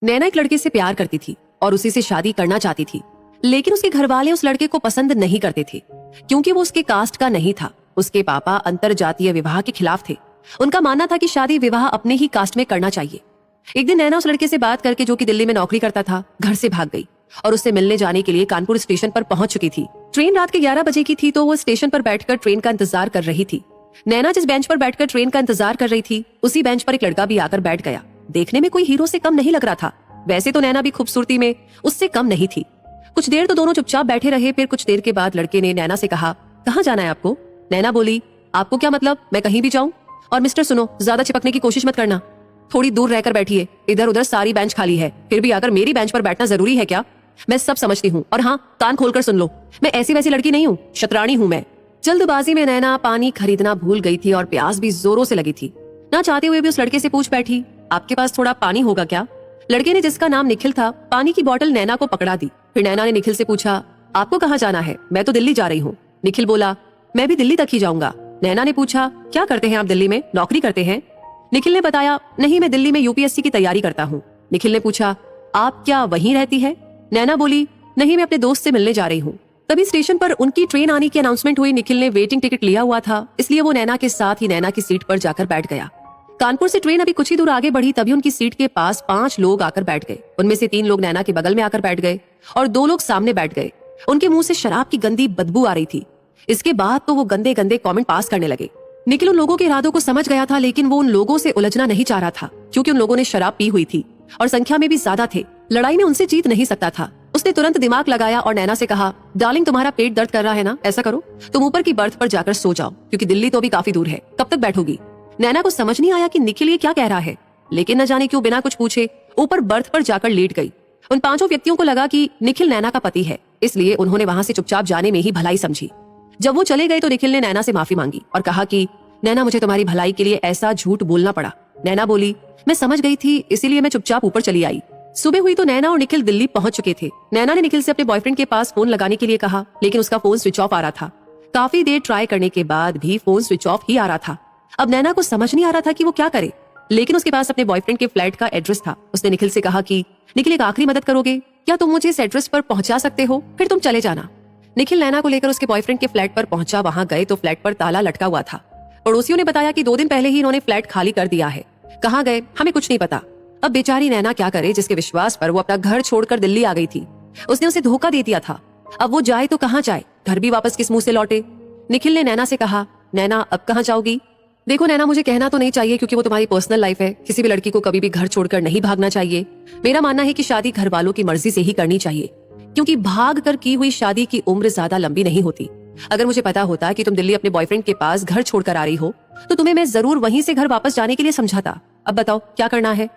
नैना एक लड़के से प्यार करती थी और उसी से शादी करना चाहती थी, लेकिन उसके घर वाले उस लड़के को पसंद नहीं करते थे क्योंकि वो उसके कास्ट का नहीं था। उसके पापा अंतर जातीय विवाह के खिलाफ थे। उनका मानना था कि शादी विवाह अपने ही कास्ट में करना चाहिए। एक दिन नैना उस लड़के से बात करके, जो कि दिल्ली में नौकरी करता था, घर से भाग गई और उससे मिलने जाने के लिए कानपुर स्टेशन पर पहुंच चुकी थी। ट्रेन रात के 11 बजे की थी, तो वो स्टेशन पर बैठकर ट्रेन का इंतजार कर रही थी। नैना जिस बेंच पर बैठकर ट्रेन का इंतजार कर रही थी, उसी बेंच पर एक लड़का भी आकर बैठ गया। देखने में कोई हीरो से कम नहीं लग रहा था। वैसे तो नैना भी खूबसूरती में उससे कम नहीं थी। कुछ देर तो दोनों चुपचाप बैठे रहे। फिर कुछ देर के बाद लड़के ने नैना से कहा, कहाँ जाना है आपको? नैना बोली, आपको क्या मतलब, मैं कहीं भी जाऊं? और मिस्टर सुनो, ज्यादा चिपकने की कोशिश मत करना, थोड़ी दूर रहकर बैठिए। इधर उधर सारी बेंच खाली है, फिर भी आकर मेरी बेंच पर बैठना जरूरी है क्या? मैं सब समझती हूँ, और हाँ, कान खोलकर सुन लो, मैं ऐसी वैसी लड़की नहीं हूँ, शतरानी हूँ मैं। जल्दबाजी में नैना पानी खरीदना भूल गई थी और प्यास भी जोरों से लगी थी। ना चाहते हुए भी उस लड़के से पूछ बैठी, आपके पास थोड़ा पानी होगा क्या? लड़के ने, जिसका नाम निखिल था, पानी की बोतल नैना को पकड़ा दी। फिर नैना ने निखिल से पूछा, आपको कहाँ जाना है? मैं तो दिल्ली जा रही हूँ। निखिल बोला, मैं भी दिल्ली तक ही जाऊंगा। नैना ने पूछा, क्या करते हैं आप दिल्ली में, नौकरी करते हैं? निखिल ने बताया, नहीं, मैं दिल्ली में यूपीएससी की तैयारी करता हूँ। निखिल ने पूछा, आप क्या वहीं रहती है? नैना बोली, नहीं, मैं अपने दोस्त से मिलने जा रही हूँ। तभी स्टेशन पर उनकी ट्रेन आने की अनाउंसमेंट हुई। निखिल ने वेटिंग टिकट लिया हुआ था, इसलिए वो नैना के साथ ही नैना की सीट पर जाकर बैठ गया। कानपुर से ट्रेन अभी कुछ ही दूर आगे बढ़ी, तभी उनकी सीट के पास 5 लोग आकर बैठ गए। उनमें से 3 लोग नैना के बगल में आकर बैठ गए और 2 लोग सामने बैठ गए। उनके मुंह से शराब की गंदी बदबू आ रही थी। इसके बाद तो वो गंदे गंदे कमेंट पास करने लगे। निखिल उन लोगों के इरादों को समझ गया था, लेकिन वो उन लोगों से उलझना नहीं चाह रहा था क्योंकि उन लोगों ने शराब पी हुई थी और संख्या में भी ज्यादा थे। लड़ाई में उनसे जीत नहीं सकता था। उसने तुरंत दिमाग लगाया और नैना से कहा, डार्लिंग, तुम्हारा पेट दर्द कर रहा है ना? ऐसा करो, तुम ऊपर की बर्थ पर जाकर सो जाओ, क्योंकि दिल्ली तो अभी काफी दूर है। कब तक बैठोगी? नैना को समझ नहीं आया कि निखिल ये क्या कह रहा है, लेकिन न जाने क्यों बिना कुछ पूछे ऊपर बर्थ पर जाकर लेट गई। उन 5 व्यक्तियों को लगा कि निखिल नैना का पति है, इसलिए उन्होंने वहां से चुपचाप जाने में ही भलाई समझी। जब वो चले गए तो निखिल ने नैना से माफी मांगी और कहा कि नैना, मुझे तुम्हारी भलाई के लिए ऐसा झूठ बोलना पड़ा। नैना बोली, मैं समझ गई थी, इसीलिए मैं चुपचाप ऊपर चली आई। सुबह हुई तो नैना और निखिल दिल्ली पहुंच चुके थे। नैना ने निखिल से अपने बॉयफ्रेंड के पास फोन लगाने के लिए कहा, लेकिन उसका फोन स्विच ऑफ आ रहा था। काफी देर ट्राई करने के बाद भी फोन स्विच ऑफ ही आ रहा था। अब नैना को समझ नहीं आ रहा था कि वो क्या करे, लेकिन उसके पास अपने बॉयफ्रेंड के फ्लैट का एड्रेस था। उसने निखिल से कहा कि निखिल, एक आखिरी मदद करोगे क्या? तुम मुझे इस एड्रेस पर पहुंचा सकते हो, फिर तुम चले जाना। निखिल नैना को लेकर उसके बॉयफ्रेंड के फ्लैट पर पहुंचा। वहां गए तो फ्लैट पर ताला लटका हुआ था। पड़ोसियों ने बताया कि 2 दिन पहले ही इन्होंने फ्लैट खाली कर दिया है। कहाँ गए, हमें कुछ नहीं पता। अब बेचारी नैना क्या करे, जिसके विश्वास पर वो अपना घर छोड़कर दिल्ली आ गई थी। उसने उसे धोखा दे दिया था। अब वो जाए तो कहाँ जाए, घर भी वापस किस मुंह से लौटे? निखिल ने नैना से कहा, नैना, अब कहाँ जाओगी? देखो नैना, मुझे कहना तो नहीं चाहिए क्योंकि वो तुम्हारी पर्सनल लाइफ है। किसी भी लड़की को कभी भी घर छोड़कर नहीं भागना चाहिए। मेरा मानना है कि शादी घर वालों की मर्जी से ही करनी चाहिए, क्योंकि भाग कर की हुई शादी की उम्र ज्यादा लंबी नहीं होती। अगर मुझे पता होता कि तुम दिल्ली अपने बॉयफ्रेंड के पास घर छोड़कर आ रही हो, तो तुम्हें मैं जरूर वहीं से घर वापस जाने के लिए समझाता। अब बताओ क्या करना है?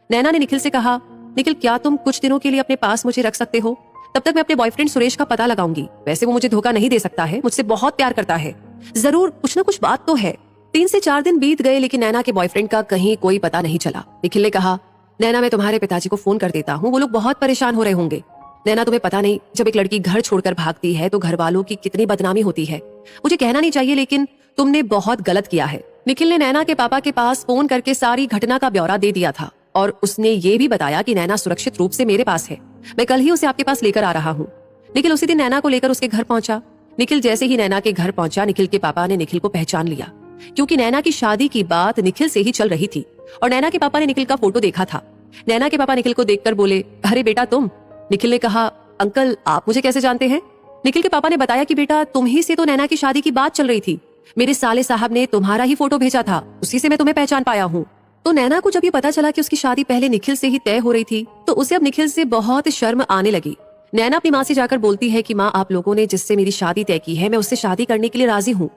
नैना ने निखिल से कहा, निखिल, क्या तुम कुछ दिनों के लिए अपने पास मुझे रख सकते हो? तब तक मैं अपने बॉयफ्रेंड सुरेश का पता लगाऊंगी। वैसे वो मुझे धोखा नहीं दे सकता है, मुझसे बहुत प्यार करता है। जरूर कुछ ना कुछ बात तो है। 3 से 4 दिन बीत गए, लेकिन नैना के बॉयफ्रेंड का कहीं कोई पता नहीं चला। निखिल ने कहा, नैना, मैं तुम्हारे पिताजी को फोन कर देता हूँ, वो लोग बहुत परेशान हो रहे होंगे। नैना, तुम्हें पता नहीं, जब एक लड़की घर छोड़कर भागती है तो घर वालों की कितनी बदनामी होती है। मुझे कहना नहीं चाहिए, लेकिन तुमने बहुत गलत किया है। निखिल ने नैना के पापा के पास फोन करके सारी घटना का ब्यौरा दे दिया था और उसने ये भी बताया कि नैना सुरक्षित रूप से मेरे पास है, मैं कल ही उसे आपके पास लेकर आ रहा हूँ। निखिल उसी दिन नैना को लेकर उसके घर पहुंचा। निखिल जैसे ही नैना के घर पहुंचा, निखिल के पापा ने निखिल को पहचान लिया, क्योंकि नैना की शादी की बात निखिल से ही चल रही थी और नैना के पापा ने निखिल का फोटो देखा था। नैना के पापा निखिल को देखकर बोले, अरे बेटा तुम? निखिल ने कहा, अंकल, आप मुझे कैसे जानते हैं? निखिल के पापा ने बताया कि बेटा, तुम ही से तो नैना की शादी की बात चल रही थी। मेरे साले साहब ने तुम्हारा ही फोटो भेजा था, उसी से मैं तुम्हें पहचान पाया हूँ। तो नैना को जब ये पता चला कि उसकी शादी पहले निखिल से ही तय हो रही थी, तो उसे अब निखिल से बहुत शर्म आने लगी। नैना अपनी माँ से जाकर बोलती है कि माँ, आप लोगों ने जिससे मेरी शादी तय की है, मैं उससे शादी करने के लिए राजी हूँ।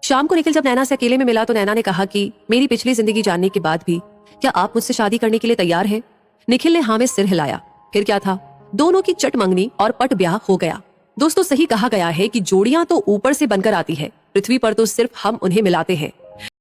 शाम को निखिल जब नैना से अकेले में मिला तो नैना ने कहा कि मेरी पिछली जिंदगी जानने के बाद भी क्या आप मुझसे शादी करने के लिए तैयार हैं? निखिल ने हाँ में सिर हिलाया। फिर क्या था, दोनों की चट मंगनी और पट ब्याह हो गया। दोस्तों, सही कहा गया है कि जोड़ियां तो ऊपर से बनकर आती है, पृथ्वी पर तो सिर्फ हम उन्हें मिलाते हैं।